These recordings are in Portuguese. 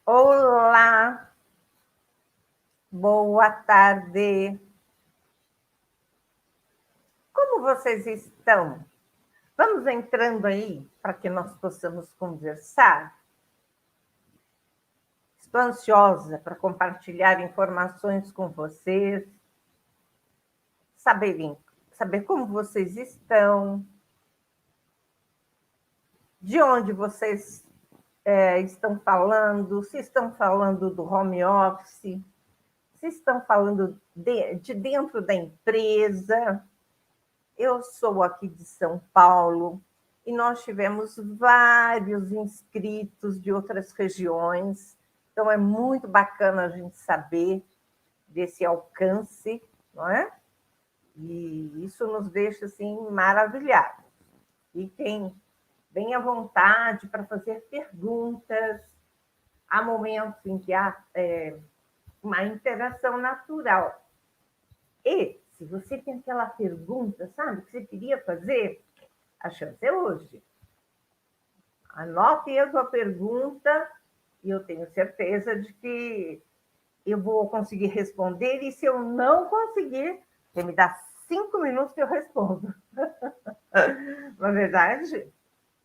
Olá, boa tarde. Como vocês estão? Vamos entrando aí para que nós possamos conversar. Estou ansiosa para compartilhar informações com vocês, saber como vocês estão, de onde vocês estão falando, se estão falando do home office, se estão falando de dentro da empresa. Eu sou aqui de São Paulo e nós tivemos vários inscritos de outras regiões, então é muito bacana a gente saber desse alcance, não é? E isso nos deixa assim maravilhados. Fiquem bem à vontade para fazer perguntas. Há momentos em que há uma interação natural. E se você tem aquela pergunta, sabe, que você queria fazer, a chance é hoje. Anote a sua pergunta e eu tenho certeza de que eu vou conseguir responder. E se eu não conseguir, você me dá 5 minutos que eu respondo. Na verdade,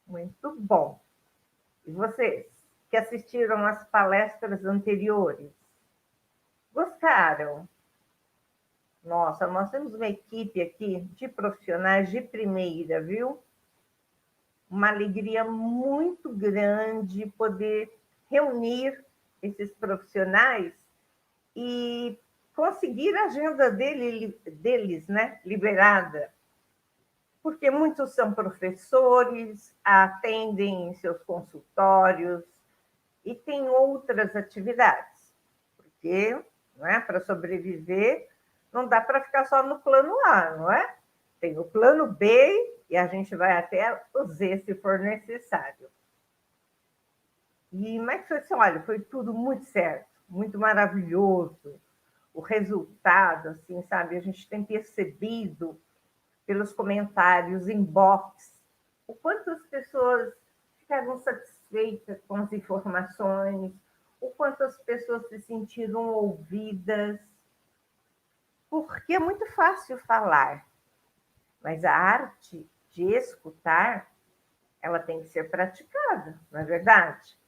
muito bom. E vocês que assistiram às palestras anteriores, gostaram? Nossa, nós temos uma equipe aqui de profissionais de primeira, viu? Uma alegria muito grande poder reunir esses profissionais e conseguir a agenda deles, né, liberada, porque muitos são professores, atendem em seus consultórios e têm outras atividades, porque, não é, para sobreviver não dá para ficar só no plano A, não é? Tem o plano B e a gente vai até o Z se for necessário. Mas foi assim, olha, foi tudo muito certo, muito maravilhoso. O resultado, assim, sabe, a gente tem percebido pelos comentários, inbox, o quanto as pessoas ficaram satisfeitas com as informações, o quanto as pessoas se sentiram ouvidas, porque é muito fácil falar, mas a arte de escutar, ela tem que ser praticada, não é verdade?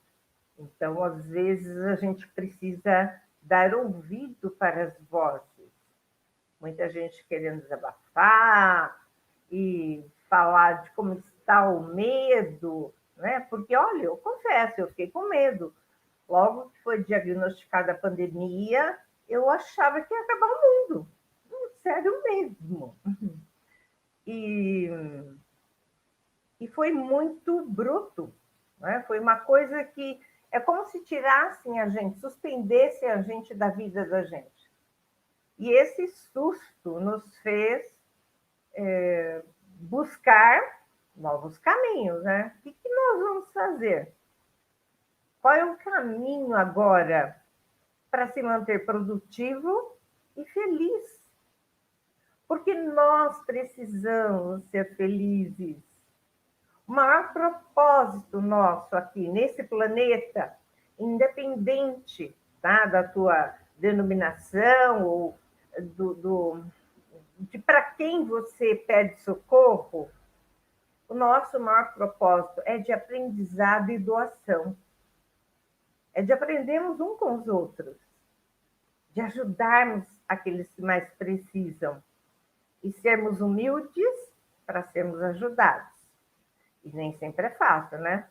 Então, às vezes, a gente precisa dar ouvido para as vozes. Muita gente querendo desabafar e falar de como está o medo, né? Porque, olha, eu confesso, eu fiquei com medo. Logo que foi diagnosticada a pandemia, eu achava que ia acabar o mundo. Sério mesmo. E, e foi muito bruto. Né? Foi uma coisa que é como se tirassem a gente, suspendessem a gente da vida da gente. E esse susto nos fez buscar novos caminhos, né? O que nós vamos fazer? Qual é o caminho agora para se manter produtivo e feliz? Porque nós precisamos ser felizes. O maior propósito nosso aqui nesse planeta, independente, tá, da tua denominação ou de para quem você pede socorro, o nosso maior propósito é de aprendizado e doação. É de aprendermos uns com os outros, de ajudarmos aqueles que mais precisam e sermos humildes para sermos ajudados. E nem sempre é fácil, né?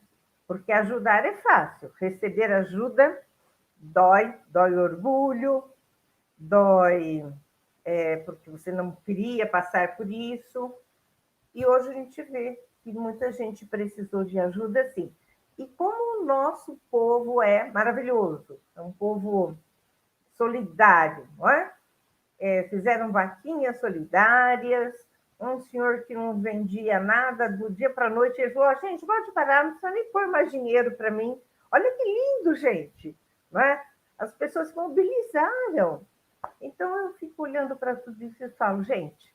Porque ajudar é fácil, receber ajuda dói, dói orgulho, dói porque você não queria passar por isso. E hoje a gente vê que muita gente precisou de ajuda, sim. E como o nosso povo é maravilhoso, é um povo solidário, não é? Fizeram vaquinhas solidárias, um senhor que não vendia nada, do dia para a noite, ele falou, gente, pode parar, não precisa nem pôr mais dinheiro para mim. Olha que lindo, gente. Não é? As pessoas se mobilizaram. Então, eu fico olhando para tudo isso e falo, gente,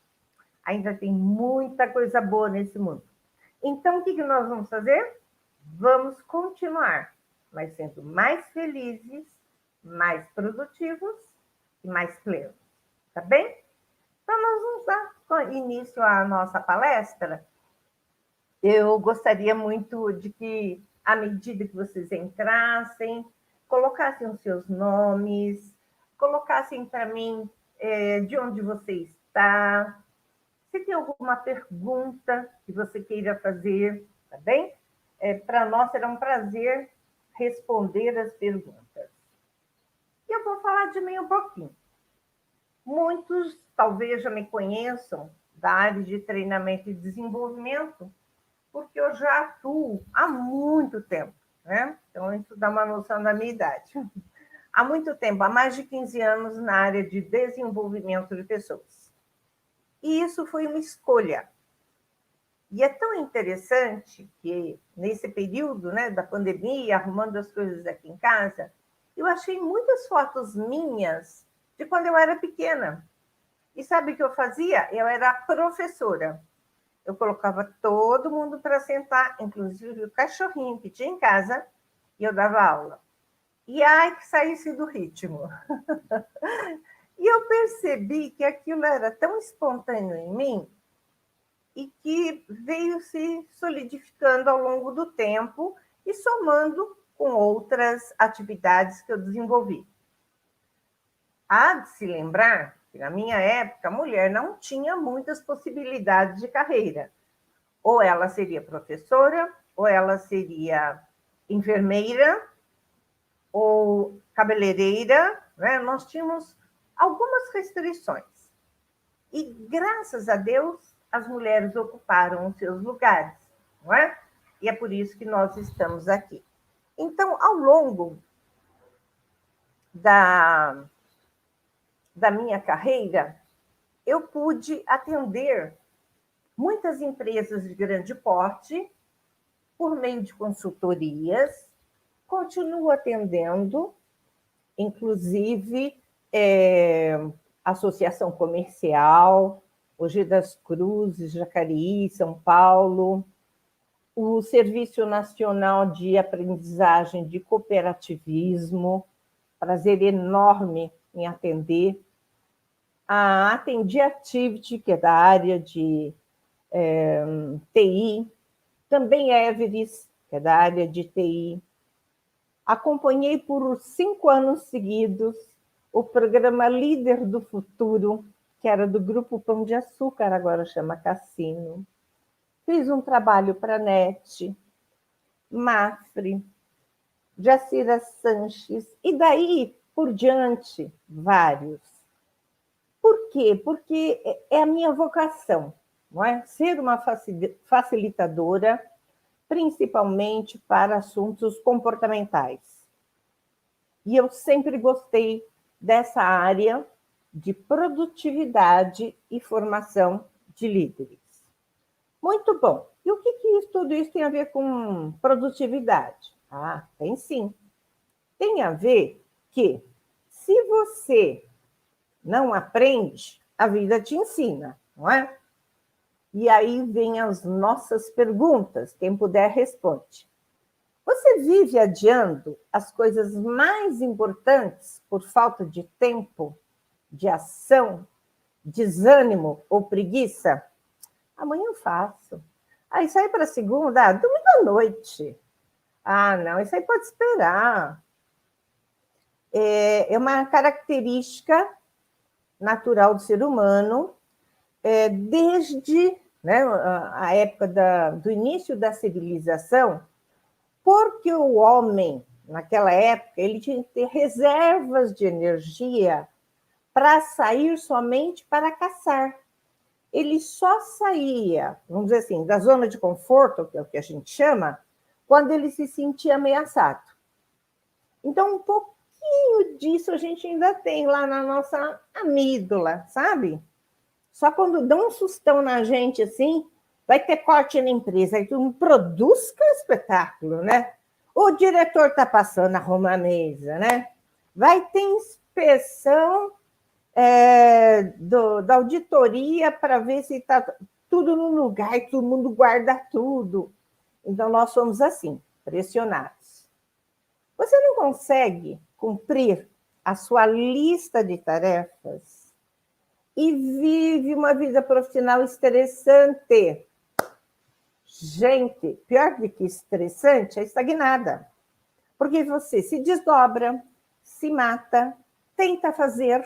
ainda tem muita coisa boa nesse mundo. Então, o que nós vamos fazer? Vamos continuar. mas sendo mais felizes, mais produtivos e mais plenos. Tá bem? Então, nós vamos dar início à nossa palestra. Eu gostaria muito de que, à medida que vocês entrassem, colocassem os seus nomes, colocassem para mim de onde você está, se tem alguma pergunta que você queira fazer, tá bem? Para nós será um prazer responder as perguntas. E eu vou falar de mim um pouquinho. Muitos talvez já me conheçam da área de treinamento e desenvolvimento, porque eu já atuo há muito tempo, né? Então, isso dá uma noção da minha idade. Há muito tempo, há mais de 15 anos na área de desenvolvimento de pessoas. E isso foi uma escolha. E é tão interessante que, nesse período, né, da pandemia, arrumando as coisas aqui em casa, eu achei muitas fotos minhas de quando eu era pequena. E sabe o que eu fazia? Eu era professora. Eu colocava todo mundo para sentar, inclusive o cachorrinho que tinha em casa, e eu dava aula. E ai, que saísse do ritmo. E eu percebi que aquilo era tão espontâneo em mim e que veio se solidificando ao longo do tempo e somando com outras atividades que eu desenvolvi. Há de se lembrar que, na minha época, a mulher não tinha muitas possibilidades de carreira. Ou ela seria professora, ou ela seria enfermeira, ou cabeleireira, né? Nós tínhamos algumas restrições. E, graças a Deus, as mulheres ocuparam os seus lugares, não é? E é por isso que nós estamos aqui. Então, ao longo da minha carreira, eu pude atender muitas empresas de grande porte por meio de consultorias, continuo atendendo, inclusive associação comercial, Mogi das Cruzes, Jacareí, São Paulo, o Serviço Nacional de Aprendizagem de Cooperativismo, prazer enorme em atender. Atendi a Activity, que é da área de TI, também Everest, que é da área de TI. Acompanhei por 5 anos seguidos o programa Líder do Futuro, que era do Grupo Pão de Açúcar, agora chama Cassino. Fiz um trabalho para a NET, Mafre, Jacira Sanches, e daí por diante, vários. Por quê? Porque é a minha vocação, não é? Ser uma facilitadora, principalmente para assuntos comportamentais. E eu sempre gostei dessa área de produtividade e formação de líderes. Muito bom. E o que tudo isso tem a ver com produtividade? Tem sim. Tem a ver que, se você não aprende, a vida te ensina, não é? E aí vem as nossas perguntas. Quem puder, responde. Você vive adiando as coisas mais importantes por falta de tempo, de ação, desânimo ou preguiça? Amanhã eu faço. Isso aí para segunda, domingo à noite. Não, isso aí pode esperar. É uma característica natural do ser humano, desde, né, a época do início da civilização, porque o homem, naquela época, ele tinha que ter reservas de energia para sair somente para caçar. Ele só saía, vamos dizer assim, da zona de conforto, que é o que a gente chama, quando ele se sentia ameaçado. Então, um pouquinho disso a gente ainda tem lá na nossa amígdala, sabe? Só quando dão um sustão na gente, assim, vai ter corte na empresa, aí tu não produz que é um espetáculo, né? O diretor está passando, arruma a mesa, né? Vai ter inspeção da auditoria para ver se está tudo no lugar e todo mundo guarda tudo. Então, nós somos assim, pressionados. Você não consegue cumprir a sua lista de tarefas e vive uma vida profissional estressante. Gente, pior do que estressante é estagnada. Porque você se desdobra, se mata, tenta fazer,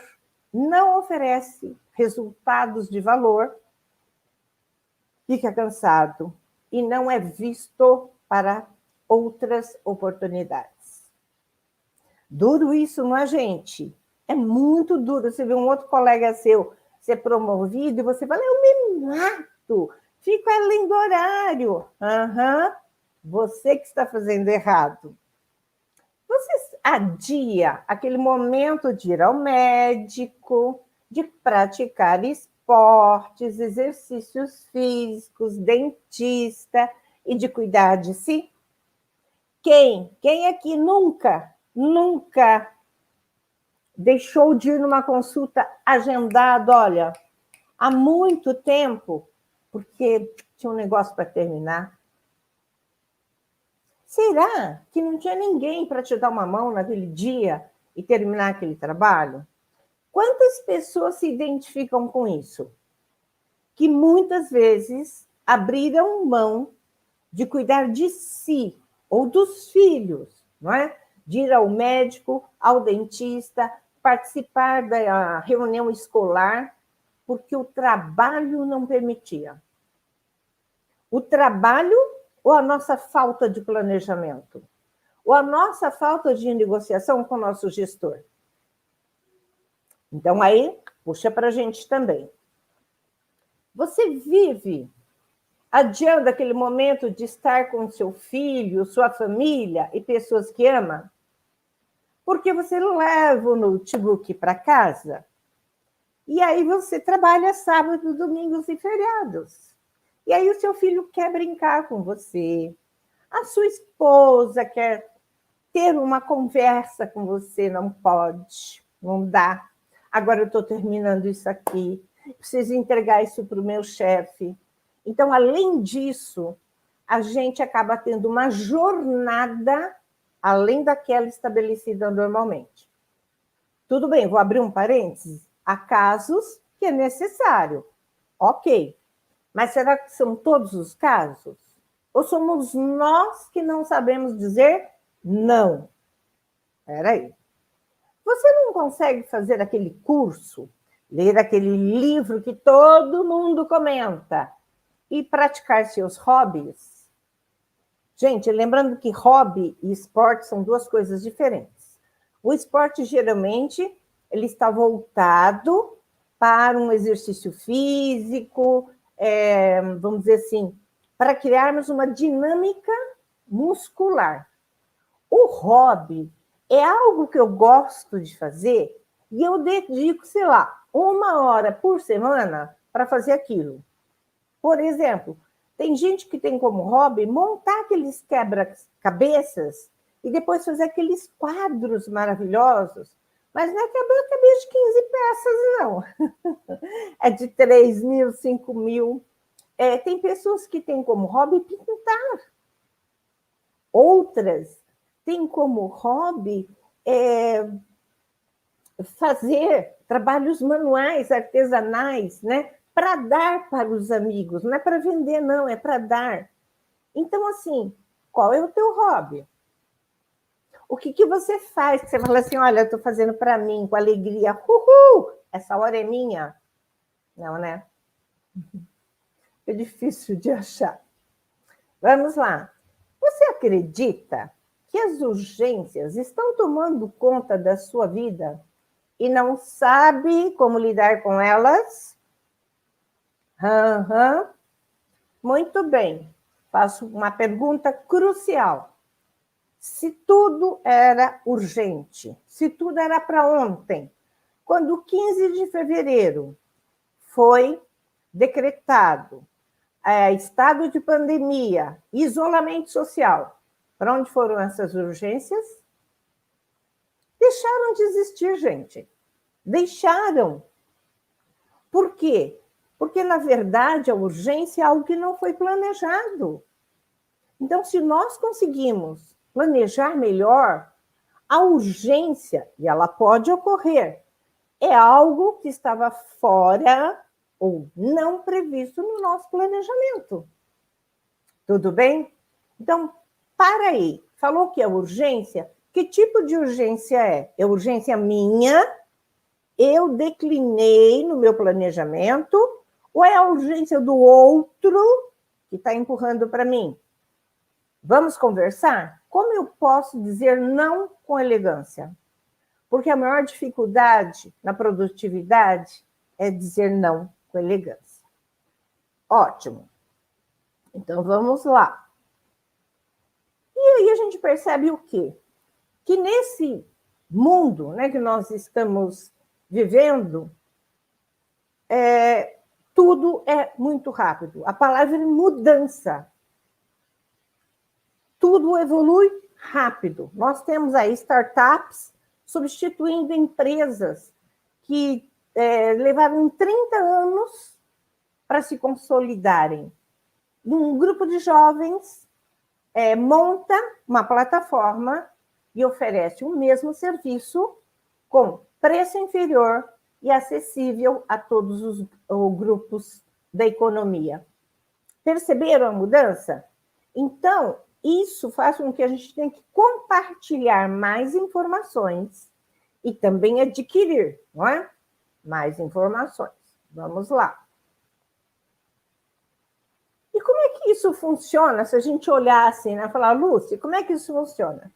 não oferece resultados de valor, fica cansado e não é visto para outras oportunidades. Duro isso, não é, gente? É muito duro. Você vê um outro colega seu ser promovido e você fala, eu me mato, fico além do horário. Uhum. Você que está fazendo errado. Você adia aquele momento de ir ao médico, de praticar esportes, exercícios físicos, dentista e de cuidar de si? Quem aqui nunca deixou de ir numa consulta agendada, olha, há muito tempo, porque tinha um negócio para terminar? Será que não tinha ninguém para te dar uma mão naquele dia e terminar aquele trabalho? Quantas pessoas se identificam com isso? Que muitas vezes abriram mão de cuidar de si ou dos filhos, não é? De ir ao médico, ao dentista, participar da reunião escolar, porque o trabalho não permitia. O trabalho ou a nossa falta de planejamento? Ou a nossa falta de negociação com o nosso gestor? Então, aí, puxa para a gente também. Você vive adiando aquele momento de estar com seu filho, sua família e pessoas que ama? Porque você leva o notebook para casa e aí você trabalha sábado, domingos e feriados. E aí o seu filho quer brincar com você, a sua esposa quer ter uma conversa com você, não pode, não dá. Agora eu estou terminando isso aqui, preciso entregar isso para o meu chefe. Então, além disso, a gente acaba tendo uma jornada além daquela estabelecida normalmente. Tudo bem, vou abrir um parênteses. Há casos que é necessário. Ok. Mas será que são todos os casos? Ou somos nós que não sabemos dizer não? Espera aí. Você não consegue fazer aquele curso, ler aquele livro que todo mundo comenta e praticar seus hobbies? Gente, lembrando que hobby e esporte são duas coisas diferentes. O esporte, geralmente, ele está voltado para um exercício físico, vamos dizer assim, para criarmos uma dinâmica muscular. O hobby é algo que eu gosto de fazer e eu dedico, sei lá, 1 hora por semana para fazer aquilo. Por exemplo, tem gente que tem como hobby montar aqueles quebra-cabeças e depois fazer aqueles quadros maravilhosos. Mas não é quebra-cabeça de 15 peças, não. É de 3 mil, 5 mil. Tem pessoas que têm como hobby pintar. Outras têm como hobby fazer trabalhos manuais, artesanais, né? Para dar para os amigos, não é para vender, não, é para dar. Então, assim, qual é o teu hobby? O que você faz? Que você fala assim, olha, eu estou fazendo para mim, com alegria, uhul, essa hora é minha. Não, né? É difícil de achar. Vamos lá. Você acredita que as urgências estão tomando conta da sua vida e não sabe como lidar com elas? Uhum. Muito bem. Faço uma pergunta crucial. Se tudo era urgente, se tudo era para ontem, quando 15 de fevereiro foi decretado estado de pandemia, isolamento social, para onde foram essas urgências? Deixaram de existir, gente. Deixaram. Por quê? Porque, na verdade, a urgência é algo que não foi planejado. Então, se nós conseguimos planejar melhor, A urgência, e ela pode ocorrer, é algo que estava fora ou não previsto no nosso planejamento. Tudo bem? Então, para aí. Falou que é urgência? Que tipo de urgência é? É urgência minha? Eu declinei no meu planejamento? Ou é a urgência do outro que está empurrando para mim? Vamos conversar? Como eu posso dizer não com elegância? Porque a maior dificuldade na produtividade é dizer não com elegância. Ótimo. Então, vamos lá. E aí a gente percebe o quê? Que nesse mundo, né, que nós estamos vivendo, tudo é muito rápido. A palavra é mudança. Tudo evolui rápido. Nós temos aí startups substituindo empresas que levaram 30 anos para se consolidarem. Um grupo de jovens monta uma plataforma e oferece o mesmo serviço com preço inferior e acessível a todos os grupos da economia. Perceberam a mudança? Então, isso faz com que a gente tenha que compartilhar mais informações e também adquirir, não é? Mais informações. Vamos lá. E como é que isso funciona? Se a gente olhar assim, né? Falar, Lúcia, como é que isso funciona?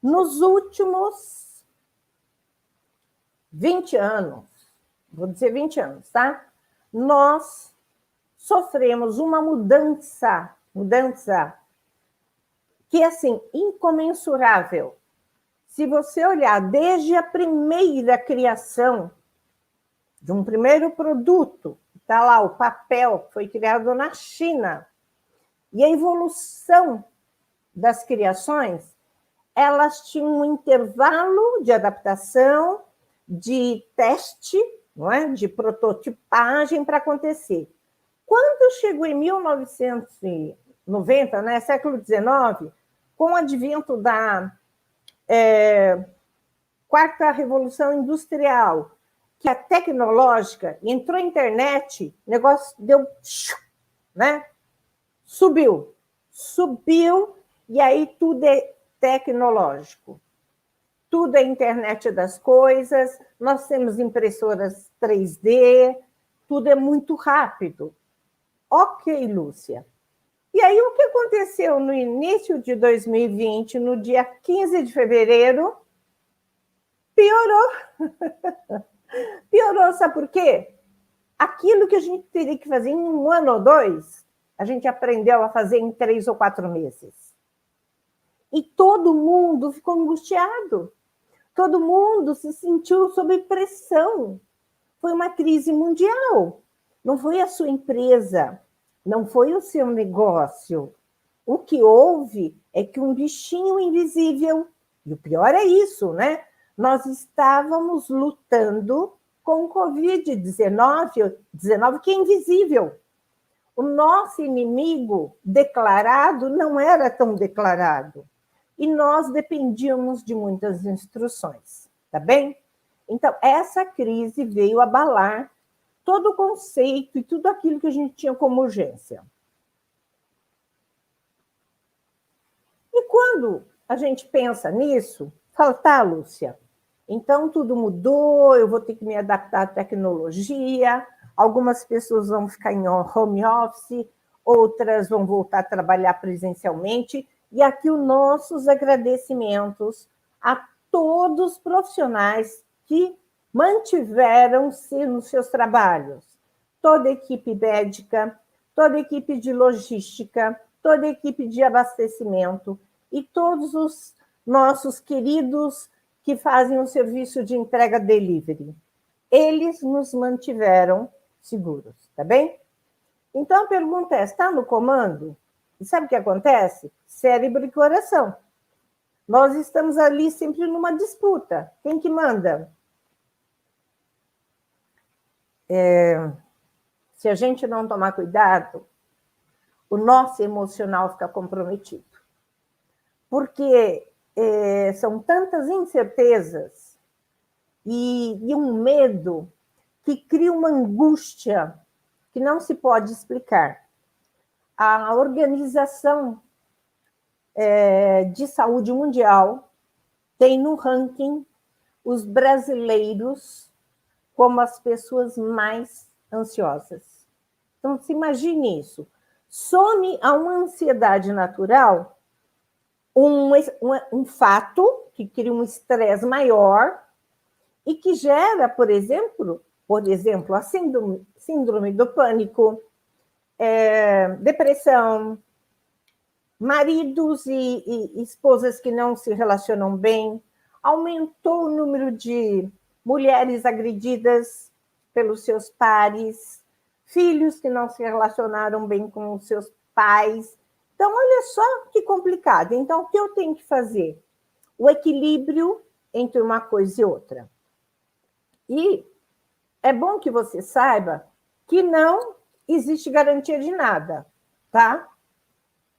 Nos últimos 20 anos, vou dizer 20 anos, tá? Nós sofremos uma mudança que é, assim, incomensurável. Se você olhar desde a primeira criação de um primeiro produto, está lá o papel, que foi criado na China, e a evolução das criações, elas tinham um intervalo de adaptação, de teste, não é? De prototipagem para acontecer. Quando chegou em 1990, né, século XIX, com o advento da quarta revolução industrial, que é tecnológica, entrou a internet, o negócio deu, né? Subiu, e aí tudo é tecnológico. Tudo é internet das coisas, nós temos impressoras 3D, tudo é muito rápido. Ok, Lúcia. E aí, o que aconteceu no início de 2020, no dia 15 de fevereiro? Piorou. Piorou, sabe por quê? Aquilo que a gente teria que fazer em 1 ano ou 2, a gente aprendeu a fazer em 3 ou 4 meses. E todo mundo ficou angustiado. Todo mundo se sentiu sob pressão. Foi uma crise mundial. Não foi a sua empresa, não foi o seu negócio. O que houve é que um bichinho invisível, e o pior é isso, né? Nós estávamos lutando com o Covid-19, que é invisível. O nosso inimigo declarado não era tão declarado. E nós dependíamos de muitas instruções, tá bem? Então, essa crise veio abalar todo o conceito e tudo aquilo que a gente tinha como urgência. E quando a gente pensa nisso, fala, tá, Lúcia, então tudo mudou, eu vou ter que me adaptar à tecnologia, algumas pessoas vão ficar em home office, outras vão voltar a trabalhar presencialmente, e aqui os nossos agradecimentos a todos os profissionais que mantiveram-se nos seus trabalhos. Toda a equipe médica, toda a equipe de logística, toda a equipe de abastecimento e todos os nossos queridos que fazem o serviço de entrega delivery. Eles nos mantiveram seguros, tá bem? Então a pergunta é, está no comando? E sabe o que acontece? Cérebro e coração. Nós estamos ali sempre numa disputa. Quem que manda? Se a gente não tomar cuidado, o nosso emocional fica comprometido. Porque são tantas incertezas e um medo que cria uma angústia que não se pode explicar. A Organização de Saúde Mundial tem no ranking os brasileiros como as pessoas mais ansiosas. Então, se imagine isso. Some a uma ansiedade natural um fato que cria um estresse maior e que gera, por exemplo, a síndrome do pânico, depressão, maridos e esposas que não se relacionam bem, aumentou o número de mulheres agredidas pelos seus pares, filhos que não se relacionaram bem com os seus pais. Então, olha só que complicado. Então, o que eu tenho que fazer? O equilíbrio entre uma coisa e outra. E é bom que você saiba que não existe garantia de nada, tá?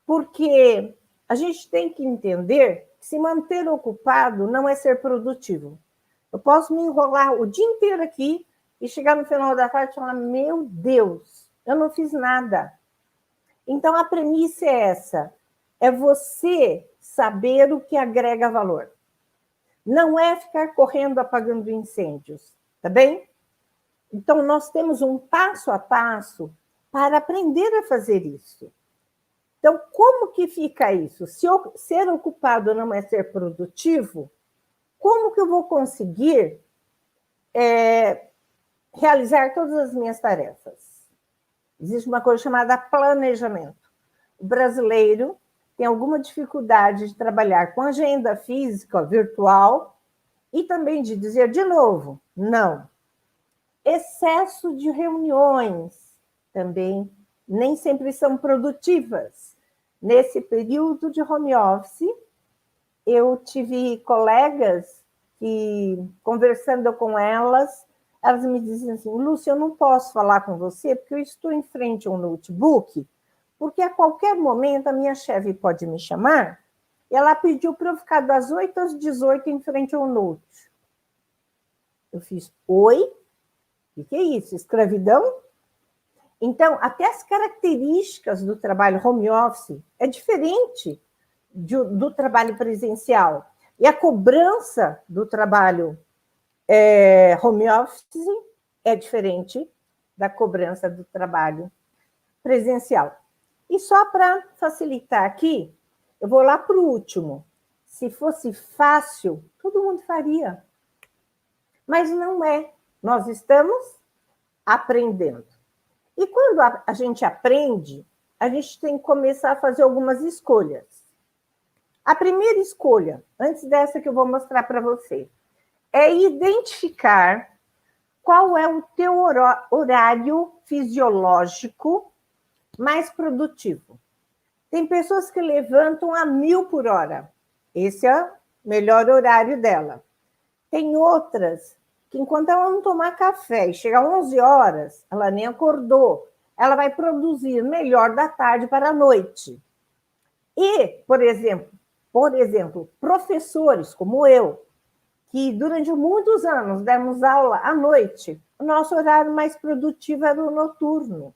Porque a gente tem que entender que se manter ocupado não é ser produtivo. Eu posso me enrolar o dia inteiro aqui e chegar no final da tarde e falar, meu Deus, eu não fiz nada. Então, a premissa é essa, é você saber o que agrega valor. Não é ficar correndo apagando incêndios, tá bem? Então, nós temos um passo a passo para aprender a fazer isso. Então, como que fica isso? Se ser ocupado não é ser produtivo, como que eu vou conseguir realizar todas as minhas tarefas? Existe uma coisa chamada planejamento. O brasileiro tem alguma dificuldade de trabalhar com agenda física, virtual, e também de dizer de novo, não. Excesso de reuniões também nem sempre são produtivas. Nesse período de home office, eu tive colegas que, conversando com elas me diziam assim, Lúcia, eu não posso falar com você porque eu estou em frente a um notebook, porque a qualquer momento a minha chefe pode me chamar e ela pediu para eu ficar das 8 às 18 em frente ao note. Eu fiz, oi? O que é isso? Escravidão? Então, até as características do trabalho home office é diferente do trabalho presencial. E a cobrança do trabalho home office é diferente da cobrança do trabalho presencial. E só para facilitar aqui, eu vou lá para o último. Se fosse fácil, todo mundo faria. Mas não é. Nós estamos aprendendo. E quando a gente aprende, a gente tem que começar a fazer algumas escolhas. A primeira escolha, antes dessa que eu vou mostrar para você, é identificar qual é o teu horário fisiológico mais produtivo. Tem pessoas que levantam a 1000 por hora. Esse é o melhor horário dela. Tem outras que, enquanto ela não tomar café e chegar às 11 horas, ela nem acordou, ela vai produzir melhor da tarde para a noite. E, por exemplo, professores como eu, que durante muitos anos demos aula à noite, o nosso horário mais produtivo era o noturno.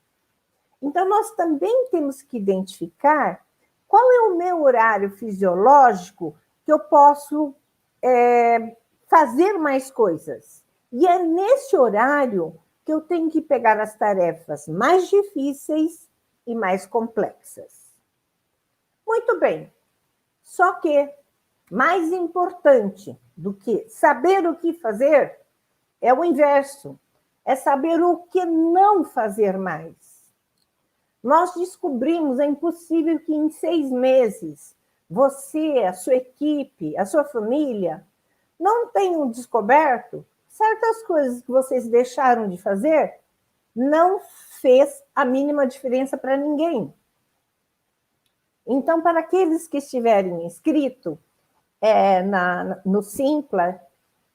Então, nós também temos que identificar qual é o meu horário fisiológico que eu posso fazer mais coisas. E é nesse horário que eu tenho que pegar as tarefas mais difíceis e mais complexas. Muito bem. Só que, mais importante do que saber o que fazer, é o inverso. É saber o que não fazer mais. Nós descobrimos, é impossível que em 6 meses, você, a sua equipe, a sua família, não tenham descoberto certas coisas que vocês deixaram de fazer, não fez a mínima diferença para ninguém. Então, para aqueles que estiverem inscritos no Simpla,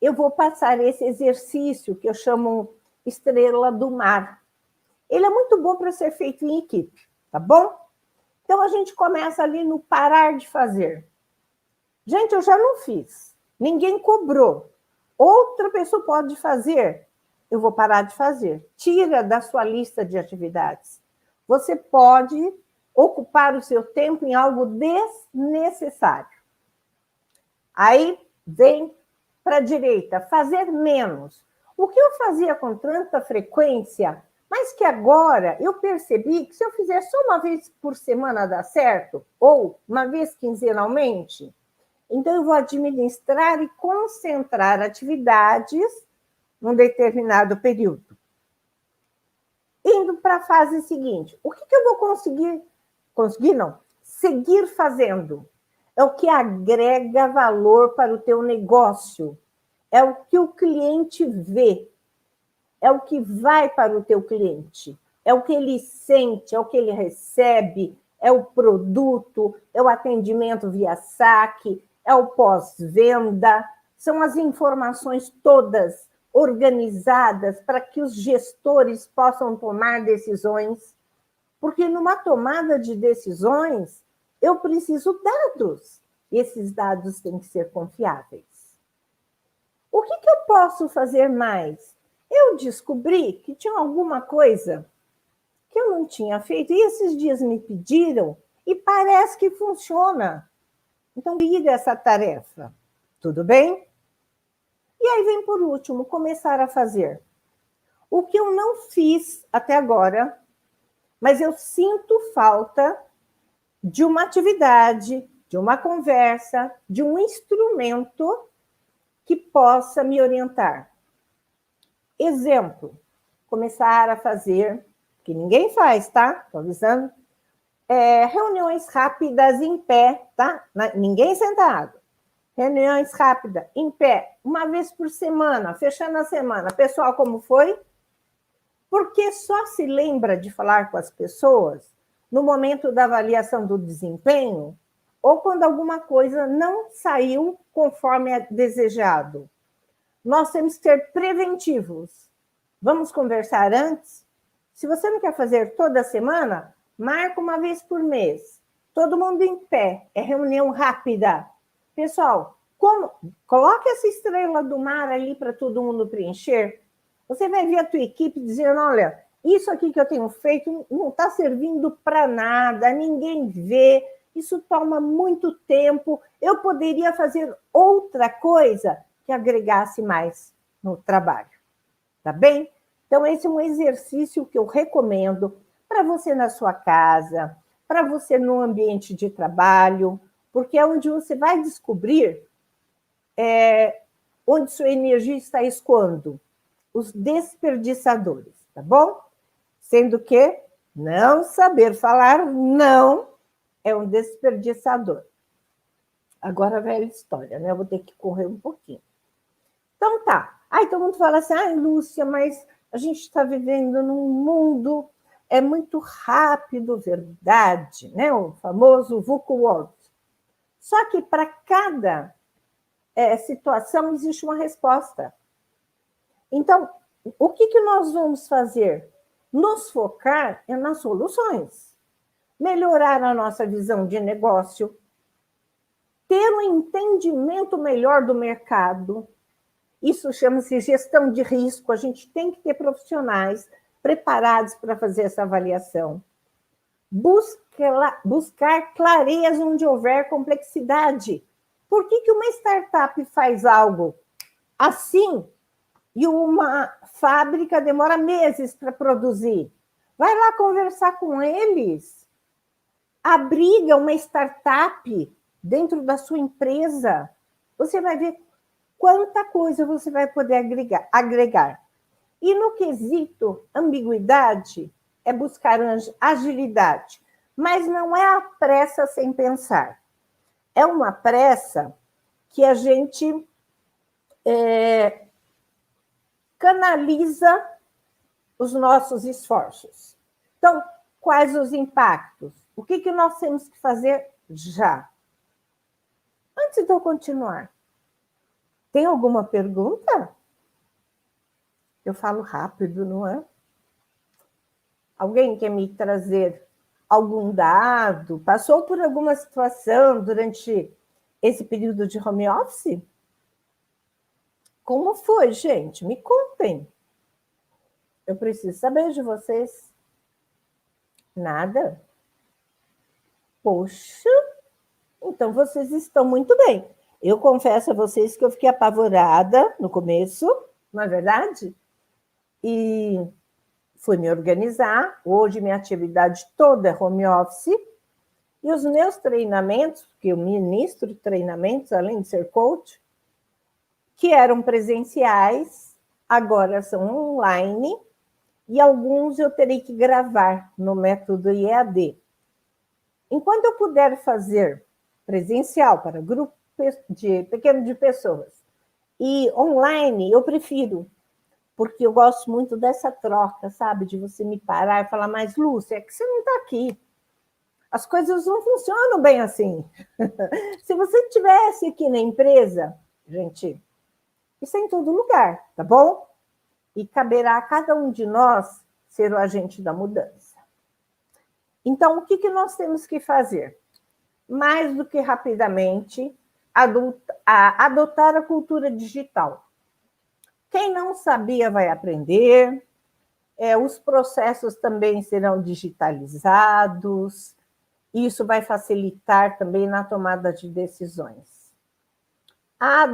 eu vou passar esse exercício que eu chamo Estrela do Mar. Ele é muito bom para ser feito em equipe, tá bom? Então, a gente começa ali no parar de fazer. Gente, eu já não fiz. Ninguém cobrou. Outra pessoa pode fazer. Eu vou parar de fazer. Tira da sua lista de atividades. Você pode ocupar o seu tempo em algo desnecessário. Aí vem para a direita, fazer menos. O que eu fazia com tanta frequência, mas que agora eu percebi que se eu fizer só uma vez por semana dá certo, ou uma vez quinzenalmente, então eu vou administrar e concentrar atividades num determinado período. Indo para a fase seguinte, o que eu vou conseguir não, seguir fazendo? É o que agrega valor para o teu negócio, é o que o cliente vê, é o que vai para o teu cliente, é o que ele sente, é o que ele recebe, é o produto, é o atendimento via saque, é o pós-venda, são as informações todas organizadas para que os gestores possam tomar decisões, porque numa tomada de decisões eu preciso dados, e esses dados têm que ser confiáveis. O que eu posso fazer mais? Eu descobri que tinha alguma coisa que eu não tinha feito, e esses dias me pediram, e parece que funciona. Então, liga essa tarefa. Tudo bem? E aí vem, por último, começar a fazer. O que eu não fiz até agora, mas eu sinto falta de uma atividade, de uma conversa, de um instrumento que possa me orientar. Exemplo, começar a fazer, que ninguém faz, tá? Estou avisando. Reuniões rápidas em pé, tá? Ninguém sentado. Reuniões rápidas em pé, uma vez por semana, fechando a semana. Pessoal, como foi? Porque só se lembra de falar com as pessoas no momento da avaliação do desempenho ou quando alguma coisa não saiu conforme é desejado. Nós temos que ser preventivos. Vamos conversar antes? Se você não quer fazer toda semana, marca uma vez por mês. Todo mundo em pé, é reunião rápida. Pessoal, coloque essa estrela do mar ali para todo mundo preencher. Você vai ver a tua equipe dizendo, olha, isso aqui que eu tenho feito não está servindo para nada, ninguém vê, isso toma muito tempo, eu poderia fazer outra coisa que agregasse mais no trabalho. Tá bem? Então, esse é um exercício que eu recomendo para você na sua casa, para você no ambiente de trabalho, porque é onde você vai descobrir onde sua energia está escoando. Os desperdiçadores, tá bom? Sendo que não saber falar não é um desperdiçador. Agora a velha história, né? Eu vou ter que correr um pouquinho. Então tá. Aí todo mundo fala assim, Lúcia, mas a gente está vivendo num mundo muito rápido, verdade, né? O famoso VUCA. Só que para cada situação existe uma resposta. Então, o que nós vamos fazer? Nos focar nas soluções. Melhorar a nossa visão de negócio, ter um entendimento melhor do mercado. Isso chama-se gestão de risco. A gente tem que ter profissionais preparados para fazer essa avaliação. Buscar clareza onde houver complexidade. Por que uma startup faz algo assim e uma fábrica demora meses para produzir? Vai lá conversar com eles. Abriga uma startup dentro da sua empresa. Você vai ver quanta coisa você vai poder agregar. E no quesito ambiguidade, é buscar agilidade. Mas não é a pressa sem pensar. É uma pressa que a gente canaliza os nossos esforços. Então, quais os impactos? O que nós temos que fazer já? Antes de eu continuar, tem alguma pergunta? Eu falo rápido, não é? Alguém quer me trazer algum dado? Passou por alguma situação durante esse período de home office? Como foi, gente? Me contem. Eu preciso saber de vocês. Nada? Poxa, então vocês estão muito bem. Eu confesso a vocês que eu fiquei apavorada no começo, não é verdade? E fui me organizar. Hoje minha atividade toda é home office. E os meus treinamentos, porque eu ministro treinamentos, além de ser coach, que eram presenciais, agora são online, e alguns eu terei que gravar no método IEAD. Enquanto eu puder fazer presencial para grupos pequeno de pessoas e online, eu prefiro, porque eu gosto muito dessa troca, sabe? De você me parar e falar, mas Lúcia, é que você não está aqui. As coisas não funcionam bem assim. Se você estivesse aqui na empresa, gente, isso é em todo lugar, tá bom? E caberá a cada um de nós ser o agente da mudança. Então, o que nós temos que fazer? Mais do que rapidamente, adotar a cultura digital. Quem não sabia vai aprender, os processos também serão digitalizados, isso vai facilitar também na tomada de decisões. A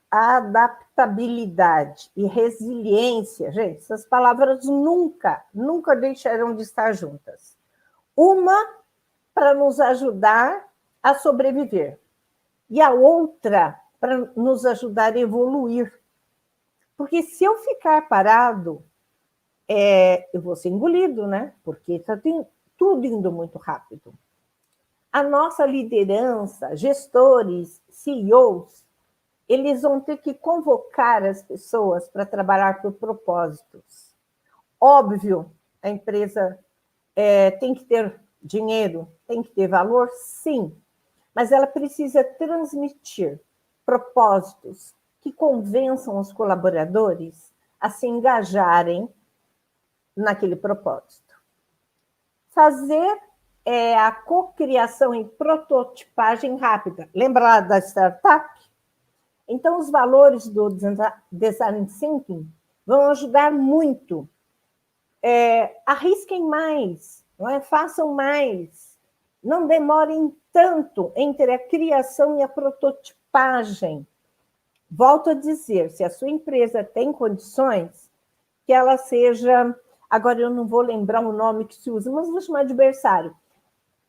adaptabilidade e resiliência, gente, essas palavras nunca deixarão de estar juntas. Uma para nos ajudar a sobreviver e a outra para nos ajudar a evoluir. Porque se eu ficar parado, eu vou ser engolido, né? Porque está tudo indo muito rápido. A nossa liderança, gestores, CEOs, eles vão ter que convocar as pessoas para trabalhar por propósitos. Óbvio, a empresa tem que ter dinheiro, tem que ter valor, sim, mas ela precisa transmitir propósitos que convençam os colaboradores a se engajarem naquele propósito. Fazer a cocriação em prototipagem rápida. Lembra lá da startup? Então, os valores do design thinking vão ajudar muito. Arrisquem mais, não é? Façam mais. Não demorem tanto entre a criação e a prototipagem. Volto a dizer, se a sua empresa tem condições, que ela seja... Agora, eu não vou lembrar o nome que se usa, mas vou chamar de berçário.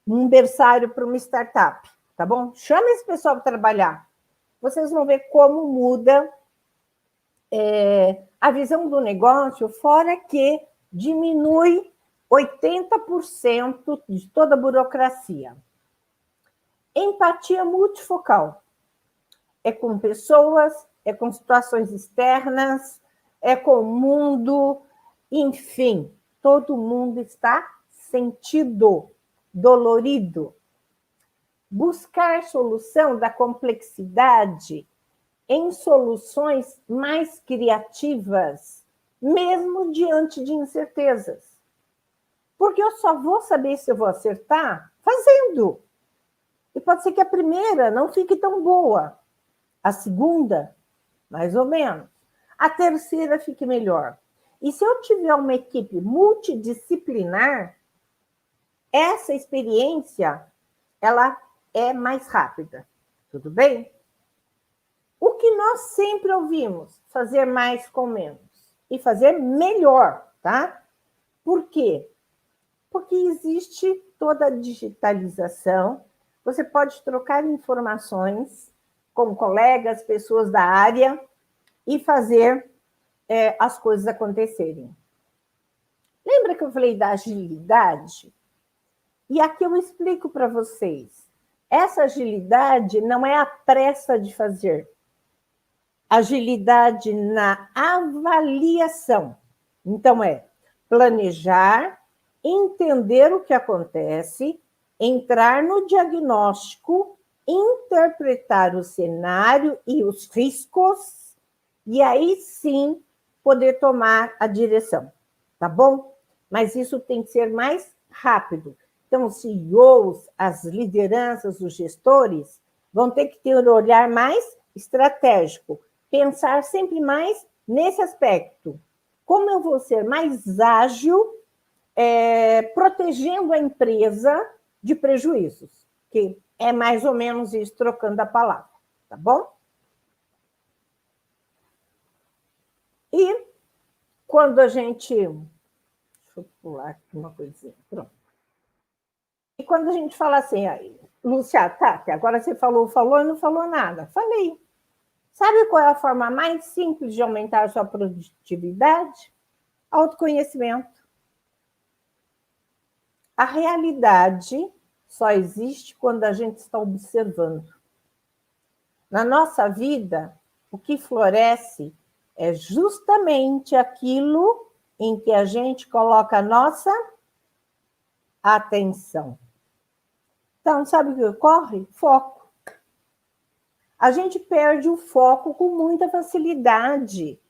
Um berçário para uma startup, tá bom? Chama esse pessoal para trabalhar. Vocês vão ver como muda a visão do negócio, fora que diminui 80% de toda a burocracia. Empatia multifocal. É com pessoas, é com situações externas, é com o mundo, enfim, todo mundo está sentido, dolorido. Buscar solução da complexidade em soluções mais criativas, mesmo diante de incertezas. Porque eu só vou saber se eu vou acertar fazendo. E pode ser que a primeira não fique tão boa, a segunda, mais ou menos, a terceira fique melhor. E se eu tiver uma equipe multidisciplinar, essa experiência, ela é mais rápida. Tudo bem? O que nós sempre ouvimos? Fazer mais com menos. E fazer melhor, tá? Por quê? Porque existe toda a digitalização. Você pode trocar informações com colegas, pessoas da área e fazer as coisas acontecerem. Lembra que eu falei da agilidade? E aqui eu explico para vocês. Essa agilidade não é a pressa de fazer. Agilidade na avaliação. Então, planejar, entender o que acontece, entrar no diagnóstico, interpretar o cenário e os riscos, e aí sim poder tomar a direção, tá bom? Mas isso tem que ser mais rápido. Então, os CEOs, as lideranças, os gestores, vão ter que ter um olhar mais estratégico, pensar sempre mais nesse aspecto. Como eu vou ser mais ágil, protegendo a empresa de prejuízos, que é mais ou menos isso, trocando a palavra, tá bom? E quando a gente... Deixa eu pular aqui uma coisinha, pronto. E quando a gente fala assim, aí, Lúcia, Tati, agora você falou e não falou nada. Falei. Sabe qual é a forma mais simples de aumentar a sua produtividade? Autoconhecimento. A realidade só existe quando a gente está observando. Na nossa vida, o que floresce é justamente aquilo em que a gente coloca a nossa atenção. Então, sabe o que ocorre? Foco. A gente perde o foco com muita facilidade.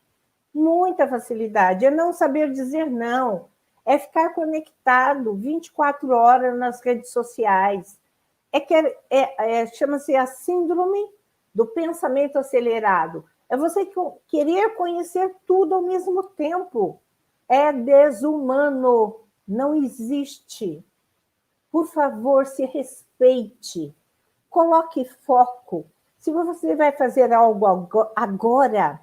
Muita facilidade. É não saber dizer não. É ficar conectado 24 horas nas redes sociais. Chama-se a síndrome do pensamento acelerado. É você querer conhecer tudo ao mesmo tempo. É desumano. Não existe. Por favor, se respeite. Coloque foco. Se você vai fazer algo agora,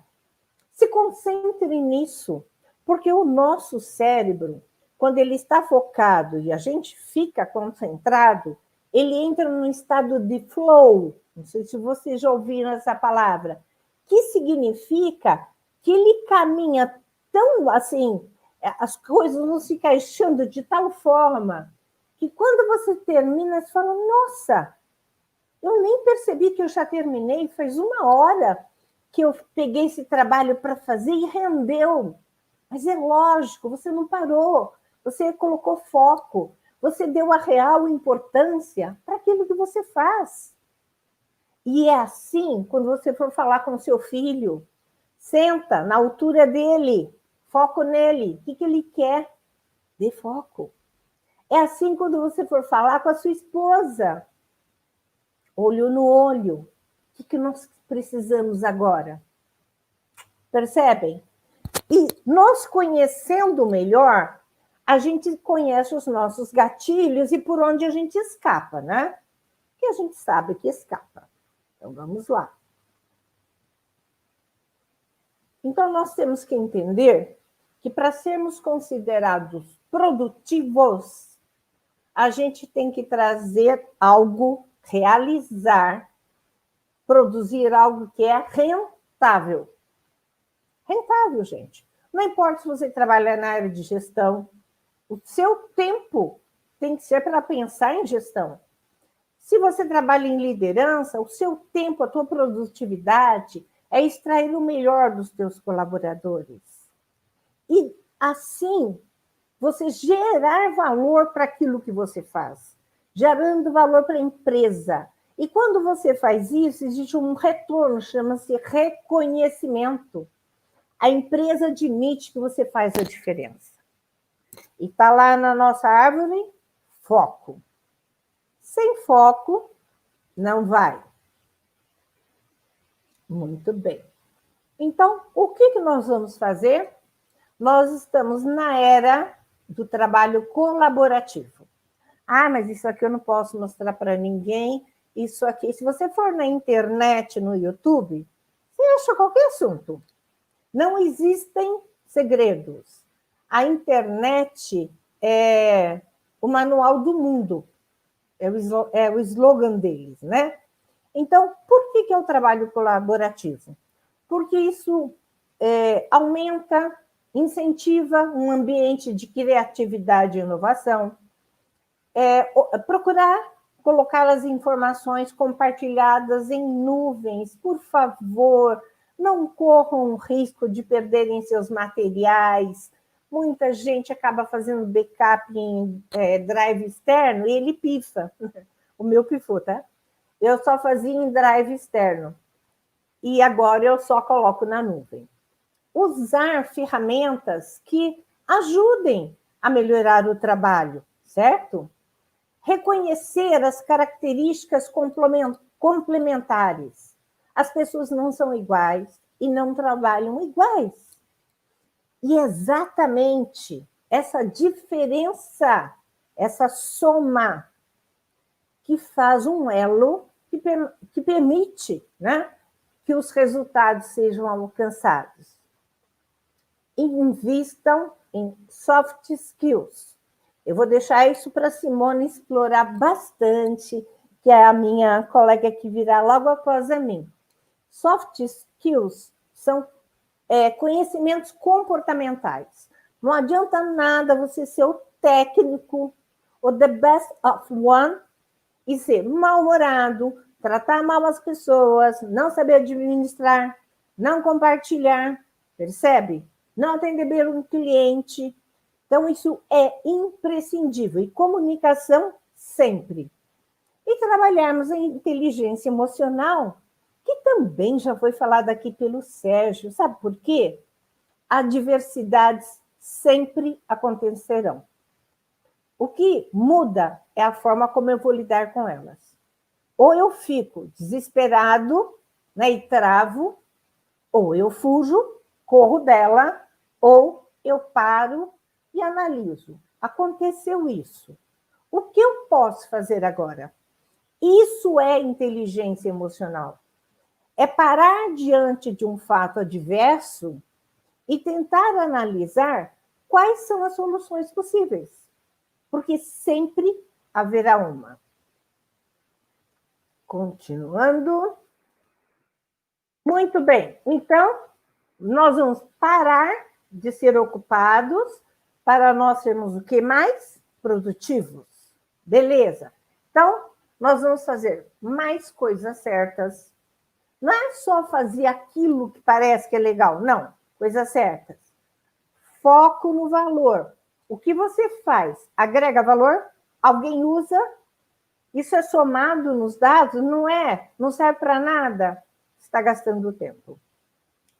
se concentre nisso, porque o nosso cérebro, quando ele está focado e a gente fica concentrado, ele entra num estado de flow. Não sei se vocês já ouviram essa palavra, que significa que ele caminha tão assim, as coisas vão se encaixando de tal forma que quando você termina, você fala, nossa, eu nem percebi que eu já terminei, faz 1 hora que eu peguei esse trabalho para fazer e rendeu. Mas é lógico, você não parou, você colocou foco, você deu a real importância para aquilo que você faz. E é assim, quando você for falar com o seu filho, senta na altura dele, foco nele, o que ele quer? Dê foco. É assim quando você for falar com a sua esposa, olho no olho. O que nós precisamos agora? Percebem? E nós conhecendo melhor, a gente conhece os nossos gatilhos e por onde a gente escapa, né? Que a gente sabe que escapa. Então, vamos lá. Então, nós temos que entender que para sermos considerados produtivos, a gente tem que trazer algo, realizar, produzir algo que é rentável. Rentável, gente. Não importa se você trabalha na área de gestão, o seu tempo tem que ser para pensar em gestão. Se você trabalha em liderança, o seu tempo, a tua produtividade é extrair o melhor dos teus colaboradores. E assim, você gerar valor para aquilo que você faz, gerando valor para a empresa. E quando você faz isso, existe um retorno, chama-se reconhecimento. A empresa admite que você faz a diferença. E está lá na nossa árvore, foco. Sem foco, não vai. Muito bem. Então, o que nós vamos fazer? Nós estamos na era do trabalho colaborativo. Ah, mas isso aqui eu não posso mostrar para ninguém. Isso aqui, se você for na internet, no YouTube, você acha qualquer assunto. Não existem segredos. A internet é o manual do mundo. É o slogan deles, né? Então, por que é o trabalho colaborativo? Porque isso aumenta, incentiva um ambiente de criatividade e inovação. Procurar colocar as informações compartilhadas em nuvens, por favor, não corram o risco de perderem seus materiais. Muita gente acaba fazendo backup em drive externo e ele pifa. O meu pifou, tá? Eu só fazia em drive externo. E agora eu só coloco na nuvem. Usar ferramentas que ajudem a melhorar o trabalho, certo? Reconhecer as características complementares. As pessoas não são iguais e não trabalham iguais. E exatamente essa diferença, essa soma, que faz um elo que permite, né, que os resultados sejam alcançados. Invistam em soft skills. Eu vou deixar isso para a Simone explorar bastante, que é a minha colega que virá logo após a mim. Soft skills são conhecimentos comportamentais. Não adianta nada você ser o técnico, o the best of one, e ser mal-humorado, tratar mal as pessoas, não saber administrar, não compartilhar, percebe? Não atender bem um cliente. Então, isso é imprescindível. E comunicação, sempre. E trabalharmos em inteligência emocional, que também já foi falado aqui pelo Sérgio. Sabe por quê? Adversidades sempre acontecerão. O que muda é a forma como eu vou lidar com elas. Ou eu fico desesperado, né, e travo, ou eu fujo, corro dela, ou eu paro e analiso. Aconteceu isso. O que eu posso fazer agora? Isso é inteligência emocional. É parar diante de um fato adverso e tentar analisar quais são as soluções possíveis. Porque sempre haverá uma. Continuando. Muito bem. Então, nós vamos parar de ser ocupados para nós sermos o que mais? Produtivos. Beleza. Então, nós vamos fazer mais coisas certas. Não é só fazer aquilo que parece que é legal. Não. Coisas certas. Foco no valor. O que você faz agrega valor? Alguém usa? Isso é somado nos dados? Não serve para nada. Está gastando tempo.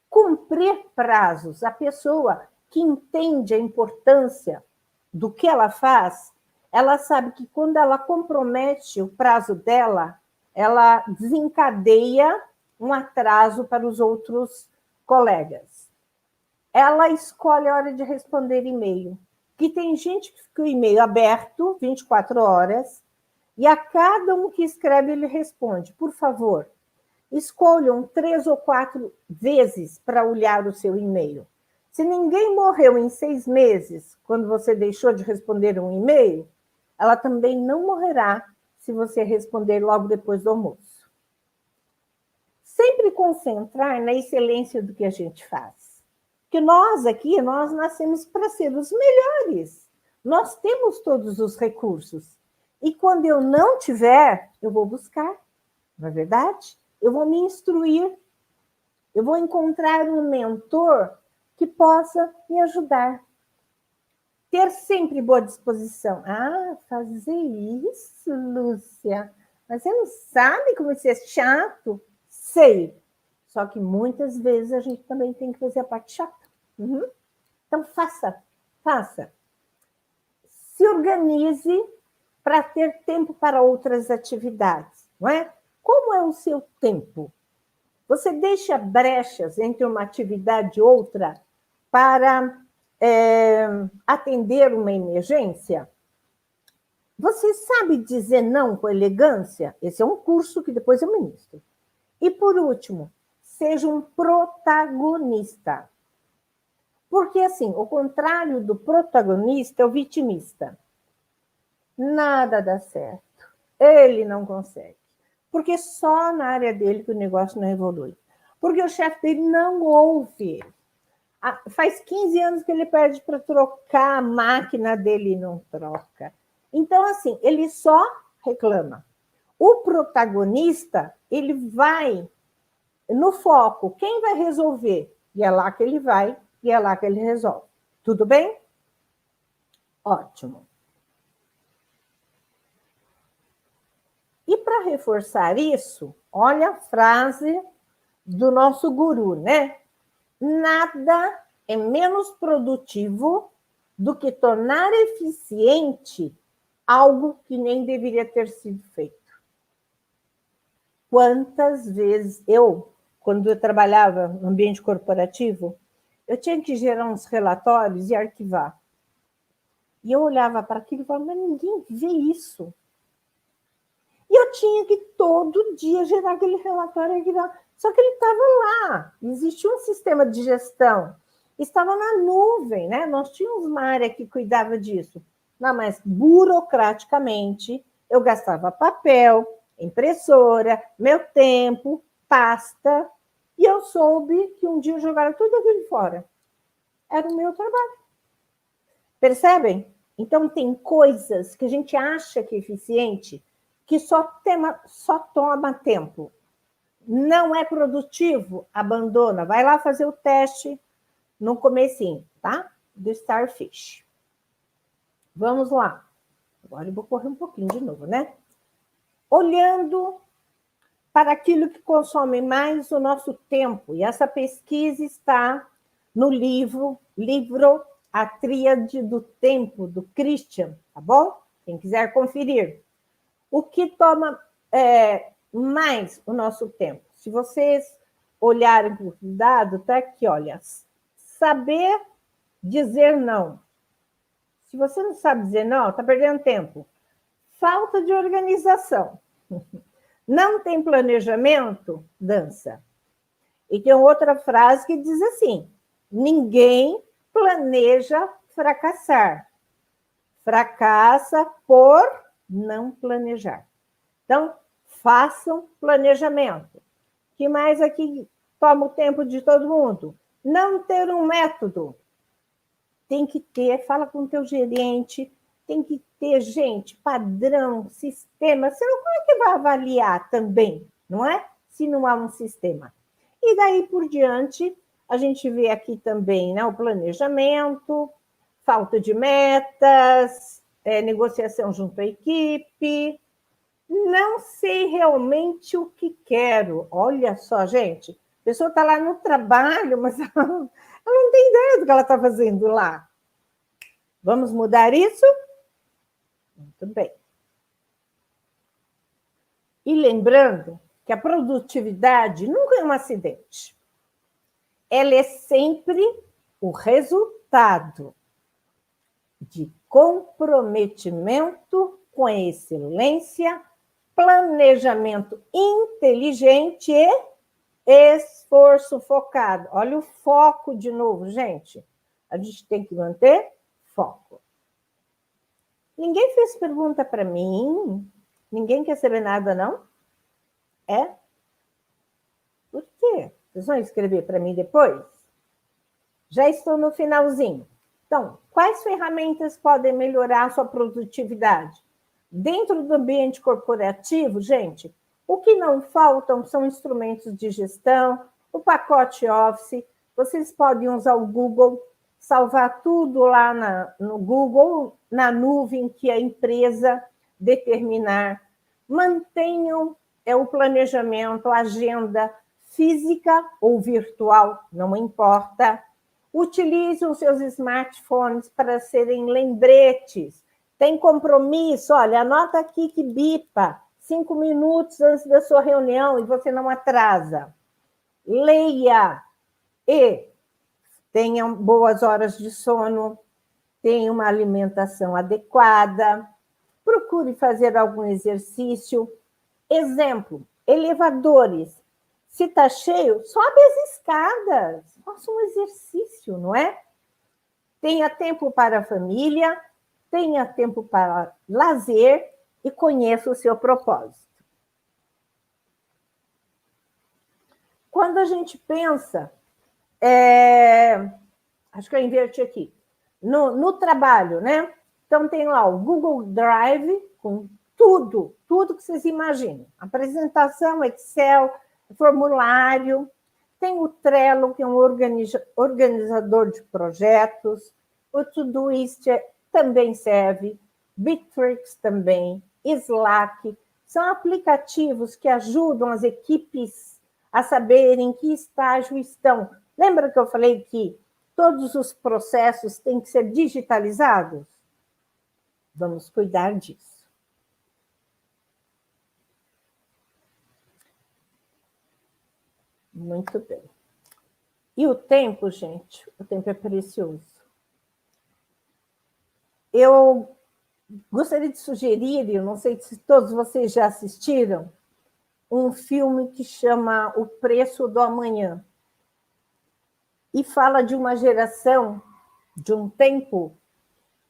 Cumprir prazos. A pessoa que entende a importância do que ela faz, ela sabe que quando ela compromete o prazo dela, ela desencadeia um atraso para os outros colegas. Ela escolhe a hora de responder e-mail. Que tem gente que fica o e-mail aberto 24 horas e a cada um que escreve ele responde. Por favor, escolham 3 ou 4 vezes para olhar o seu e-mail. Se ninguém morreu em 6 meses, quando você deixou de responder um e-mail, ela também não morrerá se você responder logo depois do almoço. Sempre concentrar na excelência do que a gente faz. Porque nós aqui, nós nascemos para ser os melhores. Nós temos todos os recursos. E quando eu não tiver, eu vou buscar, não é verdade? Eu vou me instruir. Eu vou encontrar um mentor que possa me ajudar. Ter sempre boa disposição. Ah, fazer isso, Lúcia. Mas você não sabe como isso é chato? Sei. Só que muitas vezes a gente também tem que fazer a parte chata. Uhum. Então, faça. Se organize para ter tempo para outras atividades, não é? Como é o seu tempo? Você deixa brechas entre uma atividade e outra para atender uma emergência? Você sabe dizer não com elegância? Esse é um curso que depois eu ministro. E, por último, seja um protagonista. Porque, assim, o contrário do protagonista é o vitimista. Nada dá certo. Ele não consegue. Porque só na área dele que o negócio não evolui. Porque o chefe dele não ouve. Faz 15 anos que ele pede para trocar a máquina dele e não troca. Então, assim, ele só reclama. O protagonista, ele vai no foco. Quem vai resolver? E é lá que ele vai, e é lá que ele resolve. Tudo bem? Ótimo. E para reforçar isso, olha a frase do nosso guru, né? Nada é menos produtivo do que tornar eficiente algo que nem deveria ter sido feito. Quantas vezes quando eu trabalhava no ambiente corporativo, eu tinha que gerar uns relatórios e arquivar. E eu olhava para aquilo e falava, mas ninguém vê isso. E eu tinha que todo dia gerar aquele relatório e arquivar. Só que ele estava lá. Existia um sistema de gestão. Estava na nuvem, né? Nós tínhamos uma área que cuidava disso. Não, mas burocraticamente, eu gastava papel, impressora, meu tempo, pasta, e eu soube que um dia eu jogava tudo aquilo fora. Era o meu trabalho. Percebem? Então, tem coisas que a gente acha que é eficiente, que só toma tempo. Não é produtivo, abandona. Vai lá fazer o teste no comecinho, tá? Do Starfish. Vamos lá. Agora eu vou correr um pouquinho de novo, né? Olhando para aquilo que consome mais o nosso tempo. E essa pesquisa está no livro A Tríade do Tempo, do Christian, tá bom? Quem quiser conferir. O que toma mais o nosso tempo? Se vocês olharem para o dado, tá aqui, olha. Saber dizer não. Se você não sabe dizer não, está perdendo tempo. Falta de organização. Não tem planejamento, dança. E tem outra frase que diz assim: ninguém planeja fracassar. Fracassa por não planejar. Então, façam planejamento. O que mais aqui toma o tempo de todo mundo? Não ter um método. Tem que ter, fala com o teu gerente, tem que ter, gente, padrão, sistema. Senão, como é que vai avaliar também, não é? Se não há um sistema. E daí por diante, a gente vê aqui também, né, o planejamento, falta de metas, negociação junto à equipe. Não sei realmente o que quero. Olha só, gente, a pessoa está lá no trabalho, mas ela não tem ideia do que ela está fazendo lá. Vamos mudar isso? Muito bem. E lembrando que a produtividade nunca é um acidente. Ela é sempre o resultado de comprometimento com a excelência, planejamento inteligente e esforço focado. Olha o foco de novo, gente. A gente tem que manter foco. Ninguém fez pergunta para mim? Ninguém quer saber nada, não? É? Por quê? Vocês vão escrever para mim depois? Já estou no finalzinho. Então, quais ferramentas podem melhorar a sua produtividade? Dentro do ambiente corporativo, gente, o que não faltam são instrumentos de gestão, o pacote Office. Vocês podem usar o Google, salvar tudo lá no Google, na nuvem que a empresa determinar. Mantenham o planejamento, a agenda física ou virtual, não importa. Utilize os seus smartphones para serem lembretes. Tem compromisso, olha, anota aqui que bipa 5 minutos antes da sua reunião e você não atrasa. Leia e tenha boas horas de sono, tenha uma alimentação adequada, procure fazer algum exercício. Exemplo, elevadores. Se está cheio, sobe as escadas, faça um exercício, não é? Tenha tempo para a família, tenha tempo para lazer e conheça o seu propósito. Quando a gente pensa, acho que eu inverti aqui, no trabalho, né? Então tem lá o Google Drive com tudo que vocês imaginam. Apresentação, Excel, formulário. Tem o Trello, que é um organizador de projetos. O Todoist também serve. Bitrix também. Slack. São aplicativos que ajudam as equipes a saberem em que estágio estão. Lembra que eu falei que todos os processos têm que ser digitalizados? Vamos cuidar disso. Muito bem. E o tempo, gente, o tempo é precioso. Eu gostaria de sugerir, eu não sei se todos vocês já assistiram, um filme que chama O Preço do Amanhã. E fala de uma geração, de um tempo,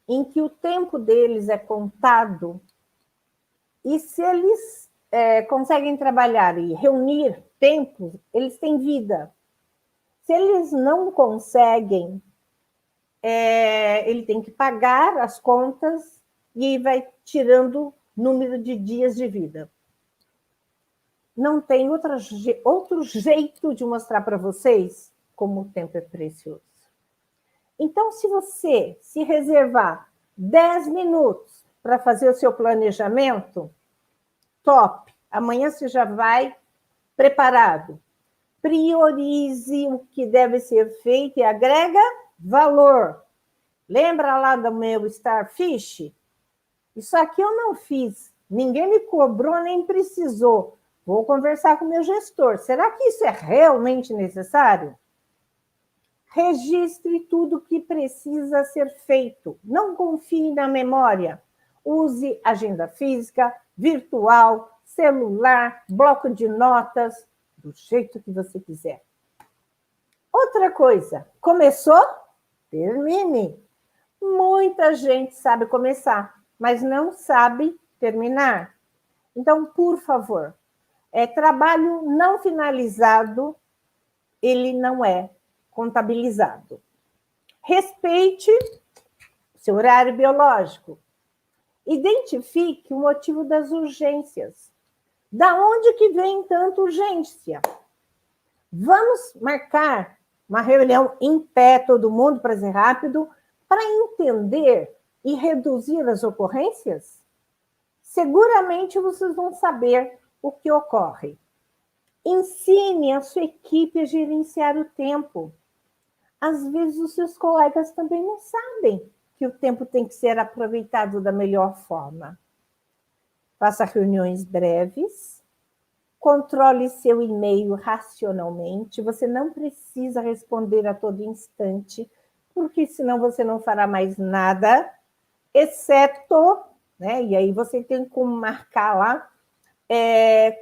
em que o tempo deles é contado, e se eles conseguem trabalhar e reunir tempos, eles têm vida. Se eles não conseguem, ele tem que pagar as contas e vai tirando número de dias de vida. Não tem outro jeito de mostrar para vocês como o tempo é precioso. Então, se você se reservar 10 minutos para fazer o seu planejamento, top! Amanhã você já vai preparado. Priorize o que deve ser feito e agrega valor. Lembra lá do meu Starfish? Isso aqui eu não fiz. Ninguém me cobrou, nem precisou. Vou conversar com o meu gestor. Será que isso é realmente necessário? Registre tudo que precisa ser feito. Não confie na memória. Use agenda física, virtual, celular, bloco de notas, do jeito que você quiser. Outra coisa, começou? Termine. Muita gente sabe começar, mas não sabe terminar. Então, por favor, trabalho não finalizado, ele não é contabilizado. Respeite seu horário biológico. Identifique o motivo das urgências. Da onde que vem tanta urgência? Vamos marcar uma reunião em pé, todo mundo, para ser rápido, para entender e reduzir as ocorrências? Seguramente vocês vão saber o que ocorre. Ensine a sua equipe a gerenciar o tempo. Às vezes os seus colegas também não sabem que o tempo tem que ser aproveitado da melhor forma. Faça reuniões breves, controle seu e-mail racionalmente. Você não precisa responder a todo instante, porque senão você não fará mais nada, exceto, né? E aí você tem como marcar lá,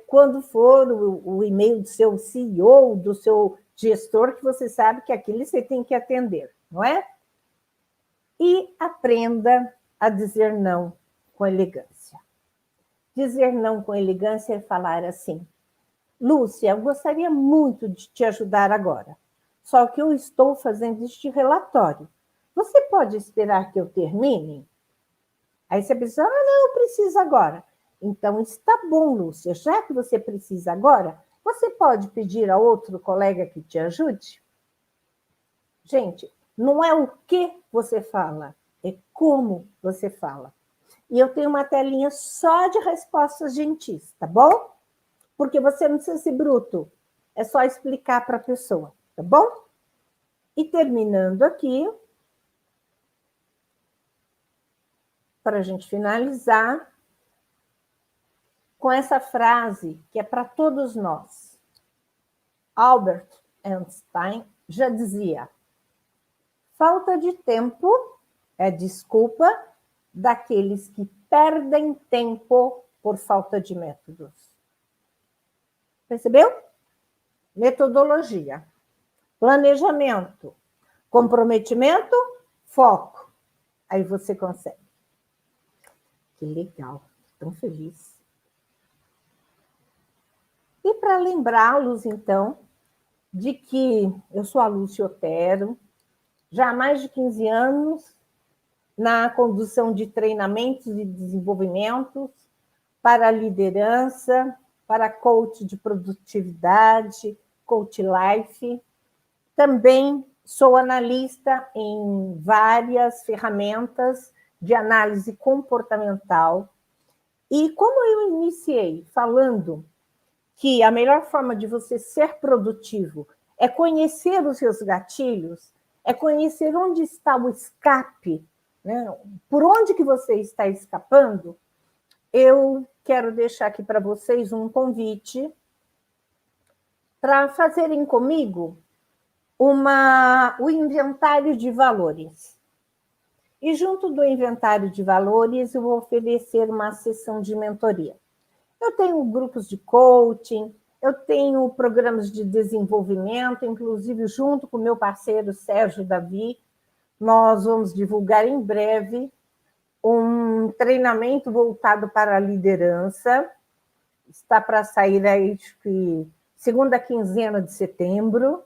quando for o e-mail do seu CEO, do seu gestor, que você sabe que aquilo você tem que atender, não é? E aprenda a dizer não com elegância. Dizer não com elegância é falar assim: Lúcia, eu gostaria muito de te ajudar agora, só que eu estou fazendo este relatório. Você pode esperar que eu termine? Aí você pensa, não, eu preciso agora. Então, está bom, Lúcia, já que você precisa agora, você pode pedir a outro colega que te ajude? Gente, não é o que você fala, é como você fala. E eu tenho uma telinha só de respostas gentis, tá bom? Porque você não precisa ser bruto, é só explicar para a pessoa, tá bom? E terminando aqui, para a gente finalizar, com essa frase que é para todos nós. Albert Einstein já dizia: falta de tempo é desculpa daqueles que perdem tempo por falta de métodos. Percebeu? Metodologia, planejamento, comprometimento, foco. Aí você consegue. Que legal, tão feliz. E para lembrá-los, então, de que eu sou a Lúcia Otero, já há mais de 15 anos na condução de treinamentos e desenvolvimentos para liderança, para coach de produtividade, coach life. Também sou analista em várias ferramentas de análise comportamental. E como eu iniciei falando que a melhor forma de você ser produtivo é conhecer os seus gatilhos, é conhecer onde está o escape, né? Por onde que você está escapando, eu quero deixar aqui para vocês um convite para fazerem comigo o inventário de valores. E junto do inventário de valores, eu vou oferecer uma sessão de mentoria. Eu tenho grupos de coaching, eu tenho programas de desenvolvimento, inclusive junto com o meu parceiro Sérgio Davi, nós vamos divulgar em breve um treinamento voltado para a liderança. Está para sair aí, acho que segunda quinzena de setembro.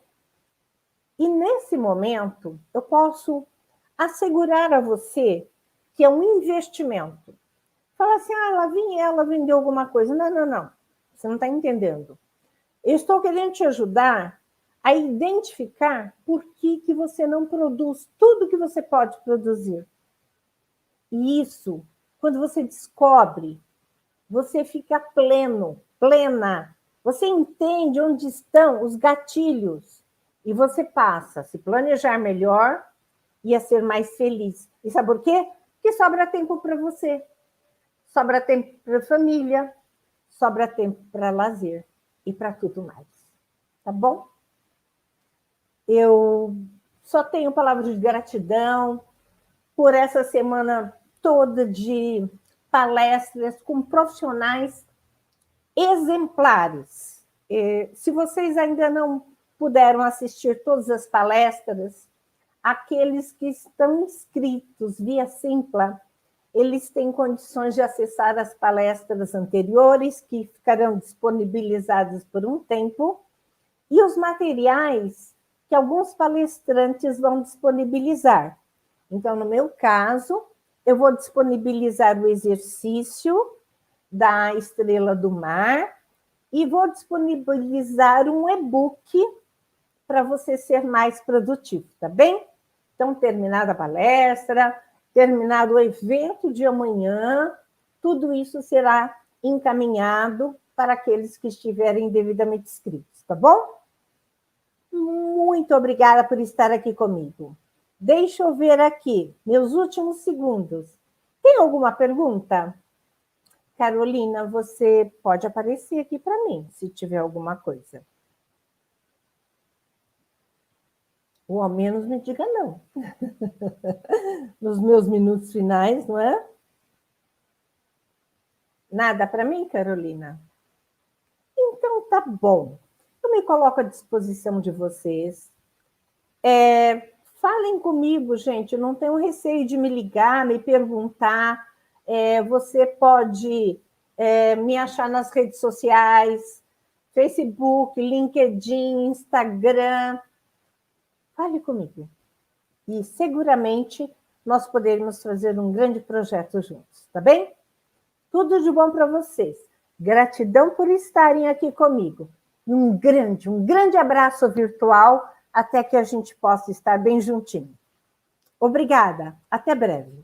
E nesse momento, eu posso assegurar a você que é um investimento. Fala assim, ela vendeu alguma coisa. Não. Você não está entendendo. Eu estou querendo te ajudar a identificar por que você não produz tudo que você pode produzir. E isso, quando você descobre, você fica plena. Você entende onde estão os gatilhos. E você passa a se planejar melhor e a ser mais feliz. E sabe por quê? Porque sobra tempo para você. Sobra tempo para a família. Sobra tempo para lazer. E para tudo mais. Tá bom? Eu só tenho palavras de gratidão por essa semana toda de palestras com profissionais exemplares. Se vocês ainda não puderam assistir todas as palestras, aqueles que estão inscritos via Simpla, eles têm condições de acessar as palestras anteriores, que ficarão disponibilizadas por um tempo, e os materiais que alguns palestrantes vão disponibilizar. Então, no meu caso, eu vou disponibilizar o exercício da Estrela do Mar e vou disponibilizar um e-book para você ser mais produtivo, tá bem? Então, terminada a palestra, terminado o evento de amanhã, tudo isso será encaminhado para aqueles que estiverem devidamente inscritos, tá bom? Muito obrigada por estar aqui comigo. Deixa eu ver aqui, meus últimos segundos. Tem alguma pergunta? Carolina, você pode aparecer aqui para mim, se tiver alguma coisa. Ou ao menos me diga não. Nos meus minutos finais, não é? Nada para mim, Carolina? Então, tá bom. Eu me coloco à disposição de vocês. Falem comigo, gente. Não tenham receio de me ligar, me perguntar. Você pode me achar nas redes sociais, Facebook, LinkedIn, Instagram. Fale comigo. E seguramente nós poderemos fazer um grande projeto juntos, tá bem? Tudo de bom para vocês. Gratidão por estarem aqui comigo. Um grande abraço virtual até que a gente possa estar bem juntinho. Obrigada. Até breve.